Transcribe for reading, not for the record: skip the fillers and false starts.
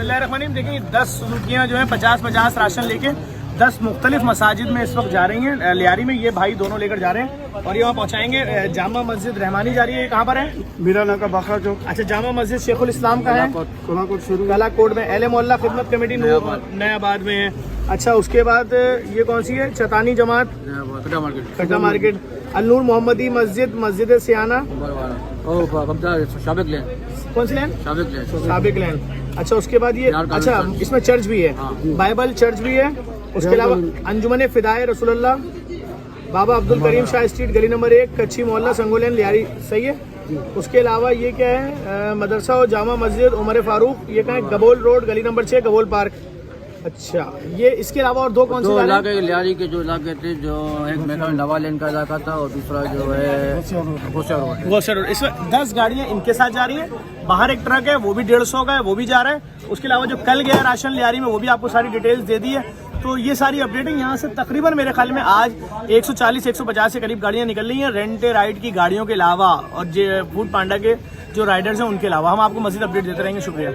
बिस्मिल्लाहिर्रहमानिर्रहीम। देखिए 10 सुजुकियाँ जो हैं 50-50 राशन लेके 10 मुख्तलिफ मसाजिद में इस वक्त जा रही हैं। लियारी में ये भाई दोनों लेकर जा रहे हैं और ये वहाँ पहुँचाएंगे। जामा मस्जिद रहमानी जा रही है, ये कहाँ पर है? मीराना का बाखा चौक, अच्छा, जामा मस्जिद शेखुल इस्लाम का है कोलाकोट शुरू, कलाकोट में। अहले मोहल्ला खिदमत कमेटी नयाबाद में है। अच्छा, उसके बाद ये कौन सी है? चतानी जमात खड्डा मार्केट। अल-नूर मोहम्मदी मस्जिद, मस्जिद सियाना, कौन सी लैन? साबिक लैन। अच्छा, उसके बाद ये, अच्छा इसमें चर्च भी है, बाइबल चर्च भी है। उसके अलावा अंजुमन फिदाए रसूलुल्लाह, बाबा अब्दुल करीम शाह स्ट्रीट, गली नंबर 1, कच्ची मोहल्ला, संगोलैन, लियारी। सही है। उसके अलावा ये क्या है? मदरसा और जामा मस्जिद उमर फारूक, ये कहाँ है? गबोल रोड, गली नंबर 6, गबोल पार्क। अच्छा, ये इसके अलावा और दो कौन से इलाके लियारी के जो इलाके थे, जो एक मेरा नवा लेन का इलाका था और दूसरा जो है गोसर रोड। इसमें 10 गाड़ियाँ इनके साथ जा रही हैं। बाहर एक ट्रक है, वो भी 150 का है, वो भी जा रहा है। उसके अलावा जो कल गया राशन लियारी में, वो भी आपको सारी डिटेल्स दे दी है। तो ये सारी अपडेटिंग यहाँ से तकरीबन मेरे ख्याल में आज 140-150 के करीब गाड़ियाँ निकल रही हैं, रेंट ए राइड की गाड़ियों के अलावा और जो फूड पांडा के जो राइडर्स हैं उनके अलावा। हम आपको मज़ीद अपडेट देते रहेंगे। शुक्रिया।